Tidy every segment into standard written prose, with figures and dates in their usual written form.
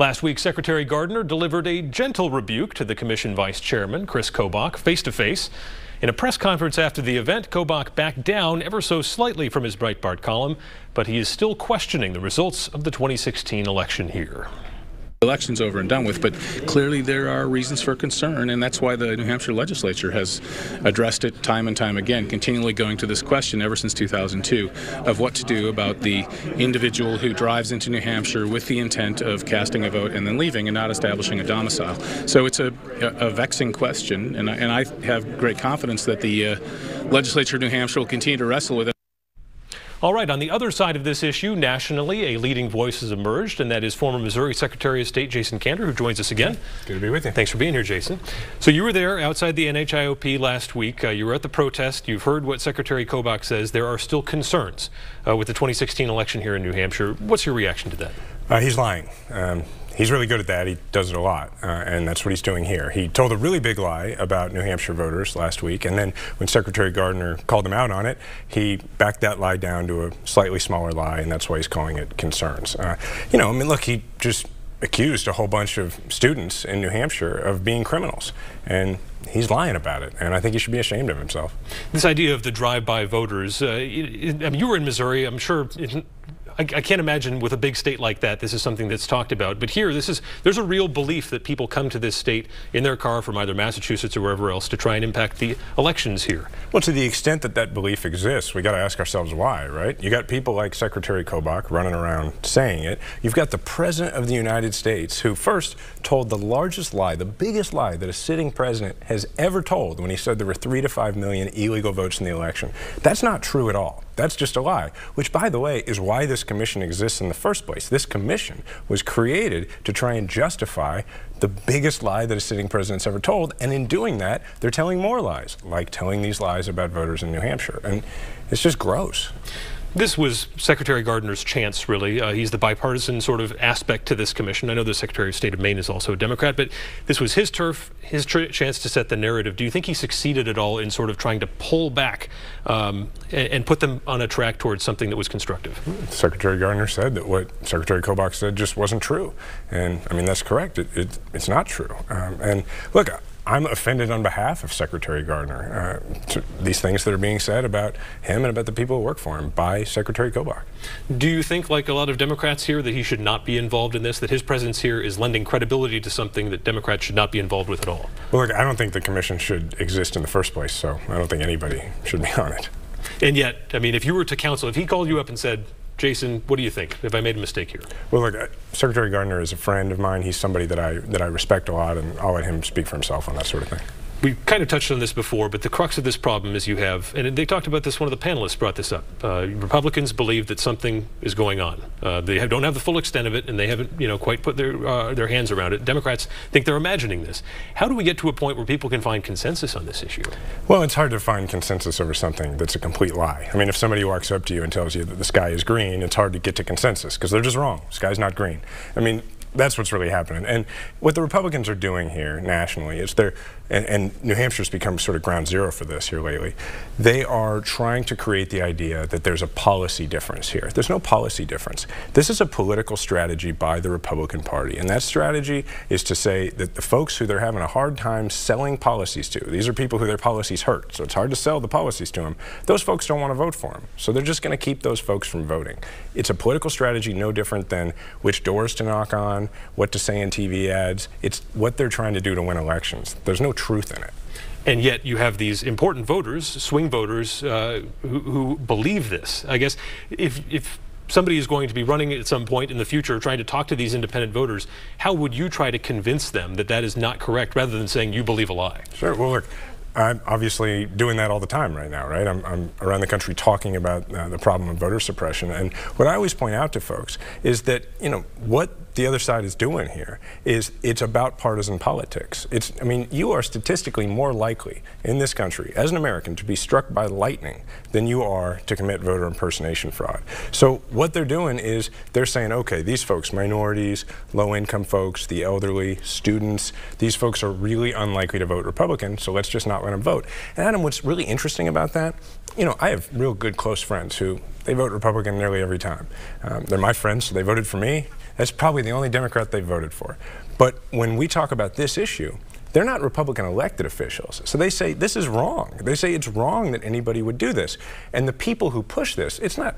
Last week, Secretary Gardner delivered a gentle rebuke to the commission vice chairman, Chris Kobach, face-to-face. In a press conference after the event, Kobach backed down ever so slightly from his Breitbart column, but he is still questioning the results of the 2016 election here. The election's over and done with, but clearly there are reasons for concern, and that's why the New Hampshire legislature has addressed it time and time again, continually going to this question ever since 2002 of what to do about the individual who drives into New Hampshire with the intent of casting a vote and then leaving and not establishing a domicile. So it's a vexing question, and I have great confidence that the legislature of New Hampshire will continue to wrestle with it. All right, on the other side of this issue, nationally, a leading voice has emerged, and that is former Missouri Secretary of State Jason Kander, who joins us again. Good to be with you. Thanks for being here, Jason. So you were there outside the NHIOP last week. You were at the protest. You've heard what Secretary Kobach says. There are still concerns with the 2016 election here in New Hampshire. What's your reaction to that? He's lying. He's really good at that. He does it a lot, and that's what he's doing here. He told a really big lie about New Hampshire voters last week, and then when Secretary Gardner called him out on it, he backed that lie down to a slightly smaller lie, and that's why he's calling it concerns. You know, I mean, look, he just accused a whole bunch of students in New Hampshire of being criminals, and he's lying about it, and I think he should be ashamed of himself. This idea of the drive-by voters, I mean, you were in Missouri, I'm sure. I can't imagine with a big state like that this is something that's talked about, but here there's a real belief that people come to this state in their car from either Massachusetts or wherever else to try and impact the elections here. Well, to the extent that that belief exists, we got to ask ourselves why, right? You got people like Secretary Kobach running around saying it. You've got the President of the United States who first told the largest lie, the biggest lie that a sitting president has ever told when he said there were 3 to 5 million illegal votes in the election. That's not true at all. That's just a lie, which, by the way, is why this commission exists in the first place. This commission was created to try and justify the biggest lie that a sitting president's ever told, and in doing that, they're telling more lies, like telling these lies about voters in New Hampshire, and it's just gross. This was Secretary Gardner's chance, really. He's the bipartisan sort of aspect to this commission. I know the Secretary of State of Maine is also a Democrat, but this was his turf, his chance to set the narrative. Do you think he succeeded at all in sort of trying to pull back and put them on a track towards something that was constructive? Secretary Gardner said that what Secretary Kobach said just wasn't true. And, I mean, that's correct. It's not true. And, look, I'm offended on behalf of Secretary Gardner to these things that are being said about him and about the people who work for him by Secretary Kobach. Do you think, like a lot of Democrats here, that he should not be involved in this, that his presence here is lending credibility to something that Democrats should not be involved with at all? Well, look, I don't think the commission should exist in the first place, so I don't think anybody should be on it. And yet, I mean, if you were to counsel, if he called you up and said, Jason, what do you think? Have I made a mistake here? Well, look, Secretary Gardner is a friend of mine. He's somebody that I respect a lot, and I'll let him speak for himself on that sort of thing. We kind of touched on this before, but the crux of this problem is you have, and they talked about this, one of the panelists brought this up. Republicans believe that something is going on. They don't have the full extent of it, and they haven't, quite put their hands around it. Democrats think they're imagining this. How do we get to a point where people can find consensus on this issue? Well, it's hard to find consensus over something that's a complete lie. I mean, if somebody walks up to you and tells you that the sky is green, it's hard to get to consensus because they're just wrong. The sky's not green. I mean, that's what's really happening. And what the Republicans are doing here nationally is and New Hampshire's become sort of ground zero for this here lately, they are trying to create the idea that there's a policy difference here. There's no policy difference. This is a political strategy by the Republican Party, and that strategy is to say that the folks who they're having a hard time selling policies to, these are people who their policies hurt, so it's hard to sell the policies to them, those folks don't want to vote for them. So they're just going to keep those folks from voting. It's a political strategy no different than which doors to knock on, what to say in TV ads. It's what they're trying to do to win elections. There's no truth in it. And yet you have these important voters, swing voters, who believe this. I guess if somebody is going to be running at some point in the future trying to talk to these independent voters, how would you try to convince them that that is not correct rather than saying you believe a lie? Sure. Well, look, I'm obviously doing that all the time right now, right? I'm around the country talking about the problem of voter suppression. And what I always point out to folks is that, what the other side is doing here is it's about partisan politics. I mean, you are statistically more likely in this country as an American to be struck by lightning than you are to commit voter impersonation fraud. So what they're doing is they're saying, okay, these folks, minorities, low-income folks, the elderly, students, these folks are really unlikely to vote Republican, so let's just not let them vote. And Adam, what's really interesting about that, I have real good close friends who they vote Republican nearly every time. They're my friends, so they voted for me. That's probably the the only Democrat they voted for. But when we talk about this issue, they're not Republican elected officials. So they say this is wrong. They say it's wrong that anybody would do this. And the people who push this, it's not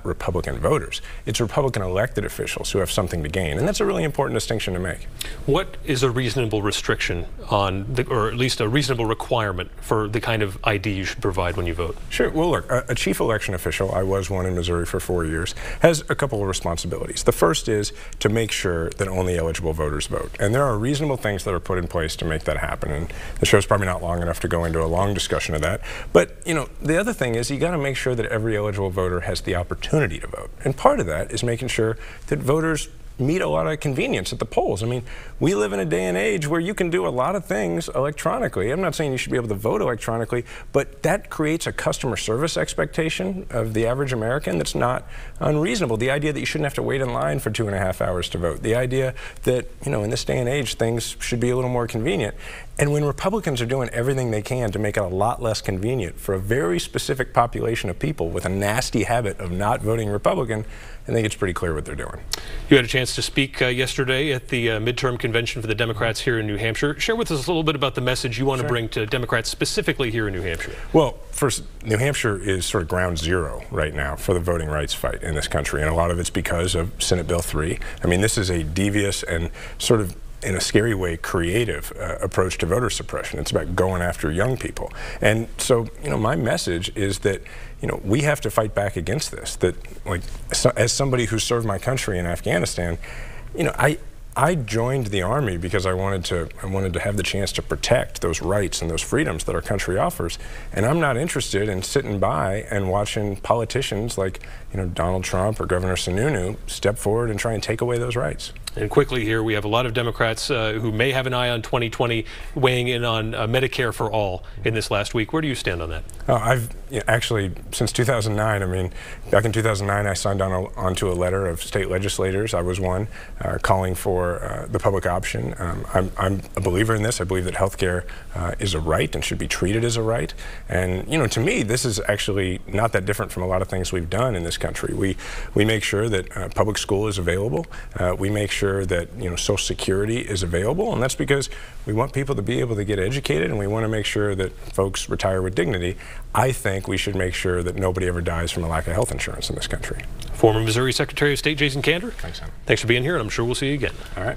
Republican voters. It's Republican elected officials who have something to gain. And that's a really important distinction to make. What is a reasonable restriction on, or at least a reasonable requirement for the kind of ID you should provide when you vote? Sure. Well, look, a chief election official, I was one in Missouri for 4 years, has a couple of responsibilities. The first is to make sure that only eligible voters vote. And there are reasonable things that are put in place to make that happen. And the show's probably not long enough to go into a long discussion of that. But, you know, the other thing is you got to make sure that every eligible voter has the opportunity to vote. And part of that is making sure that voters meet a lot of convenience at the polls. I mean, we live in a day and age where you can do a lot of things electronically. I'm not saying you should be able to vote electronically, but that creates a customer service expectation of the average American that's not unreasonable. The idea that you shouldn't have to wait in line for 2.5 hours to vote. The idea that, you know, in this day and age, things should be a little more convenient. And when Republicans are doing everything they can to make it a lot less convenient for a very specific population of people with a nasty habit of not voting Republican, I think it's pretty clear what they're doing. You had a chance to speak yesterday at the midterm convention for the Democrats here in New Hampshire. Share with us a little bit about the message you want to bring to Democrats specifically here in New Hampshire. Well, first, New Hampshire is sort of ground zero right now for the voting rights fight in this country, and a lot of it's because of Senate Bill 3. I mean, this is a devious and sort of, in a scary way, creative approach to voter suppression. It's about going after young people. And so, you know, my message is that, you know, we have to fight back against this. That, like, as somebody who served my country in Afghanistan, you know, I joined the Army because I wanted to have the chance to protect those rights and those freedoms that our country offers. And I'm not interested in sitting by and watching politicians like, you know, Donald Trump or Governor Sununu step forward and try and take away those rights. And quickly here, we have a lot of Democrats who may have an eye on 2020 weighing in on Medicare for all in this last week. Where do you stand on that? I've actually, since 2009, I mean, back in 2009, I signed onto a letter of state legislators. I was one calling for the public option. I'm a believer in this. I believe that health care is a right and should be treated as a right. And, you know, to me, this is actually not that different from a lot of things we've done in this country. We make sure that public school is available. We make sure that, you know, Social Security is available, and that's because we want people to be able to get educated, and we want to make sure that folks retire with dignity. I think we should make sure that nobody ever dies from a lack of health insurance in this country. Former Missouri Secretary of State Jason Kander. Thanks, Sam. Thanks for being here, and I'm sure we'll see you again. All right.